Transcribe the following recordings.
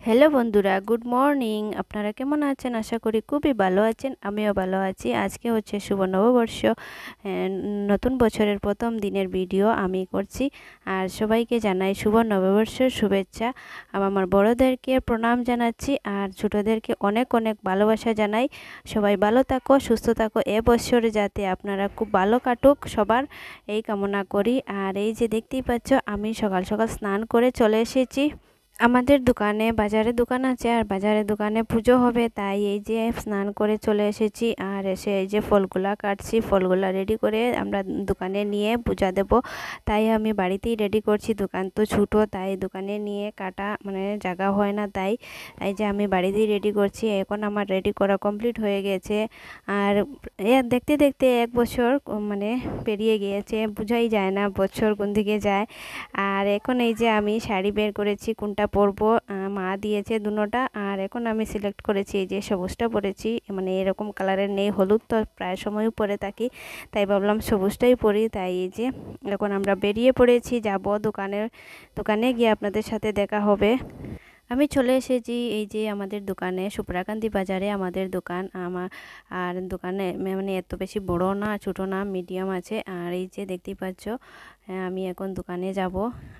Hello বন্ধুরা, good morning. আপনারা কেমন আছেন? আশা করি খুবই ভালো আছেন। আমিও ভালো আছি। আজকে হচ্ছে শুভ নববর্ষ, নতুন বছরের প্রথম দিনের ভিডিও আমি করছি। আর সবাইকে জানাই শুভ নববর্ষের শুভেচ্ছা। আমার বড়োদেরকে প্রণাম জানাচ্ছি আর ছোটোদেরকে অনেক অনেক ভালোবাসা জানাই। সবাই ভালো থাকো, সুস্থ থাকো। এ বছরে যাতে আপনারা খুব ভালো কাটুক সবার, এই কামনা করি। আর এই যে দেখতেই পাচ্ছ, আমি সকাল সকাল স্নান করে চলে এসেছি। আমাদের দোকানে বাজারে দোকান আছে, আর বাজারে দোকানে পুজো হবে, তাই এই যে স্নান করে চলে এসেছি। আর এসে এই যে ফলগুলা কাটছি, ফলগুলা রেডি করে আমরা দোকানে নিয়ে পূজা দেব। তাই আমি বাড়িতেই রেডি করছি, দোকান তো ছোটো, তাই দোকানে নিয়ে কাটা মানে জায়গা হয় না, তাই এই যে আমি বাড়িতেই রেডি করছি। এখন আমার রেডি করা কমপ্লিট হয়ে গেছে। আর দেখতে দেখতে এক বছর মানে পেরিয়ে গিয়েছে, বোঝাই যায় না বছর কোন দিকে যায়। আর এখন এই যে আমি শাড়ি বের করেছি, কোনটা পরবো, মা দিয়েছে দুটোটা। আর এখন আমি সিলেক্ট করেছি এই যে সবুজটা পরেছি, মানে এরকম কালারের নেই, হলুদ তো প্রায় সময় পরে থাকি, তাই ভাবলাম সবুজটাই পরি। তাই এই যে এখন আমরা বেরিয়ে পড়েছি, যাব দোকানে গিয়ে আপনাদের সাথে দেখা হবে। আমি চলে এসেছি এই যে আমাদের দোকানে, সুপ্রাকান্তি বাজারে আমাদের দোকান। আর দোকানে মানে এত বেশি বড় না, ছোটো না, মিডিয়াম আছে। আর এই যে দেখতেই পাচ্ছ, আমি এখন দোকানে যাব।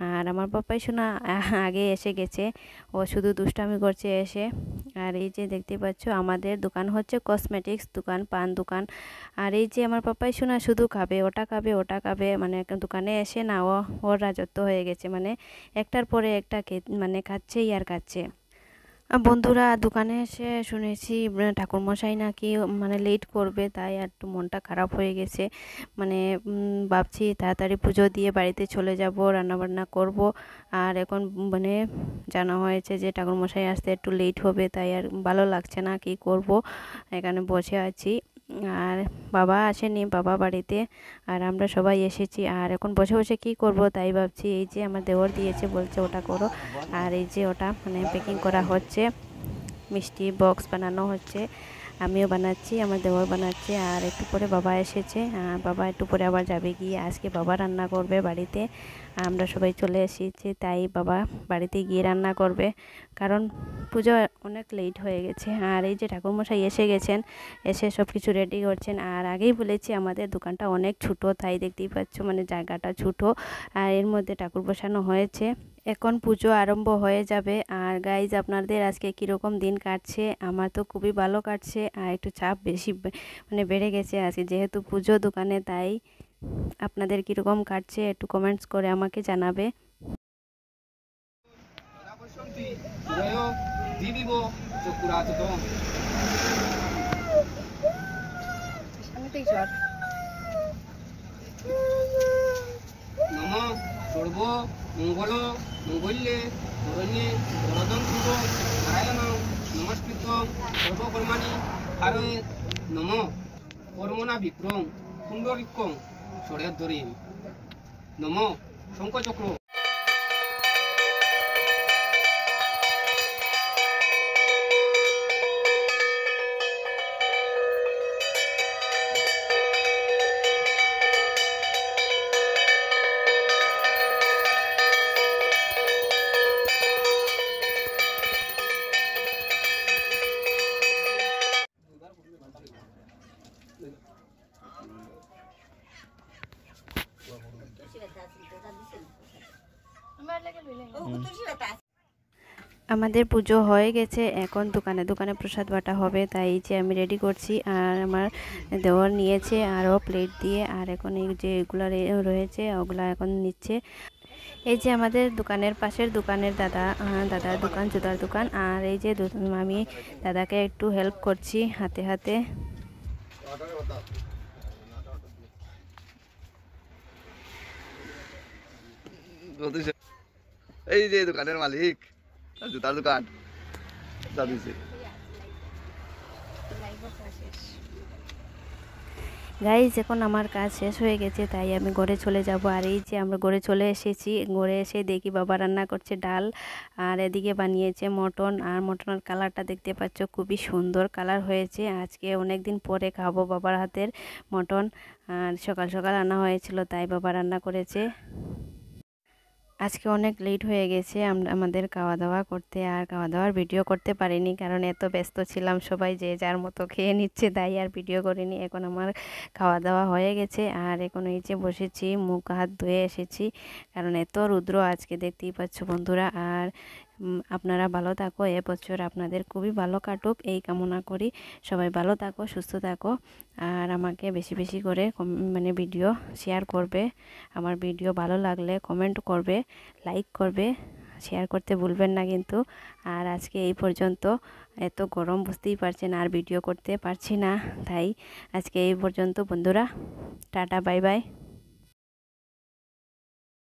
আর আমার পাপাই শোনা আগে এসে গেছে, ও শুধু দুষ্টামি করছে এসে। আর এই যে দেখতেই পাচ্ছ, আমাদের দোকান হচ্ছে কসমেটিক্স দোকান, পান দোকান। আর এই যে আমার পাপাই শোনা শুধু খাবে, ওটা খাবে, ওটা খাবে, মানে দোকানে এসে না ওর রাজত্ব হয়ে গেছে, মানে একটার পরে একটা মানে খাচ্ছেই আর খাচ্ছে। বন্ধুরা, দোকানে এসে শুনেছি ঠাকুরমশাই নাকি মানে লেট করবে, তাই আর একটু মনটা খারাপ হয়ে গেছে। মানে ভাবছি তাড়াতাড়ি পুজো দিয়ে বাড়িতে চলে যাব, রান্নাবান্না করব। আর এখন মানে জানা হয়েছে যে ঠাকুরমশাই আসতে একটু লেট হবে, তাই আর ভালো লাগছে না, কি করব, এখানে বসে আছি। আর বাবা আসেনি, বাবা বাড়িতে, আর আমরা সবাই এসেছি। আর এখন বসে বসে কি করব, তাই ভাবছি এই যে আমার দেওর দিয়েছে, বলছে ওটা করো। আর এই যে ওটা মানে প্যাকিং করা হচ্ছে, মিষ্টি বক্স বানানো হচ্ছে, আমিও বানাচ্ছি, আমার দেওর বানাচ্ছে। আর একটু পরে বাবা এসেছে, বাবা একটু পরে আবার যাবে গিয়ে, আজকে বাবা রান্না করবে বাড়িতে। আমরা সবাই চলে এসেছি, তাই বাবা বাড়িতে গিয়ে রান্না করবে, কারণ পুজো অনেক লেট হয়ে গেছে। আর এই যে ঠাকুরমশাই এসে গেছেন, এসে সব কিছু রেডি করছেন। আর আগেই বলেছি আমাদের দোকানটা অনেক ছোটো, তাই দেখতেই পাচ্ছ মানে জায়গাটা ছোটো, আর এর মধ্যে ঠাকুর বসানো হয়েছে। এখন পুজো আরম্ভ হয়ে যাবে। আর গাইজ, আপনাদের আজকে কীরকম দিন কাটছে? আমার তো খুবই ভালো কাটছে, আর একটু চাপ বেশি মানে বেড়ে গেছে আজকে, যেহেতু পুজো দোকানে। তাই আপনাদের কীরকম কাটছে একটু কমেন্টস করে আমাকে জানাবে। নম সর্ব মঙ্গল মঙ্গল্যে শরণ্যে বরদং শুভ নারায়ণ নমস্কৃত সর্বকর্মাণি কারণে নম কর্মণা বিক্রম পুণ্ডরিকং ষড়্যধরি নম শঙ্খচক্র। আমাদের পুজো হয়ে গেছে, এখন দোকানে দোকানে প্রসাদ বাটা হবে, তাই এই যে আমি রেডি করছি। আর আমার দেওয়ার নিয়েছে আরও প্লেট দিয়ে, আর এখন এই যে এগুলো রয়েছে ওগুলো এখন নিচ্ছে। এই যে আমাদের দোকানের পাশের দোকানের দাদার দোকান, জুতার দোকান। আর এই যে আমি দাদাকে একটু হেল্প করছি হাতে হাতে। এই যে দোকানের মালিক, জুতার দোকান গাইজ, এখন আমার কাজ শেষ হয়ে গেছে, তাই আমি ঘরে চলে যাব। আর এই যে আমরা ঘরে চলে এসেছি, ঘরে এসে দেখি বাবা রান্না করছে ডাল, আর এদিকে বানিয়েছে মটন। আর মটনের কালারটা দেখতে পাচ্ছ, খুবই সুন্দর কালার হয়েছে। আজকে অনেক দিন পরে খাবো বাবার হাতের মটন। আর সকাল সকাল রান্না হয়েছিল, তাই বাবা রান্না করেছে। আজকে অনেক লেট হয়ে গেছে আমাদের খাওয়া দাওয়া করতে, আর খাওয়া দাওয়ার ভিডিও করতে পারিনি কারণ এত ব্যস্ত ছিলাম, সবাই যে যার মতো খেয়ে নিচ্ছে, তাই আর ভিডিও করিনি। এখন আমার খাওয়া দাওয়া হয়ে গেছে আর এখন এই যে বসেছি, মুখ হাত ধুয়ে এসেছি কারণ এত রৌদ্র আজকে, দেখতেই পাচ্ছ বন্ধুরা। আর আপনারা ভালো থাকো, এবছর আপনাদের খুবই ভালো কাটুক এই কামনা করি। সবাই ভালো থাকো, সুস্থ থাকো, আর আমাকে বেশি বেশি করে মানে ভিডিও শেয়ার করবে। আমার ভিডিও ভালো লাগলে কমেন্ট করবে, লাইক করবে, শেয়ার করতে ভুলবেন না কিন্তু। আর আজকে এই পর্যন্ত, এত গরম বুঝতেই পারছেন, আর ভিডিও করতে পারছি না, তাই আজকে এই পর্যন্ত বন্ধুরা। Tata, bye bye.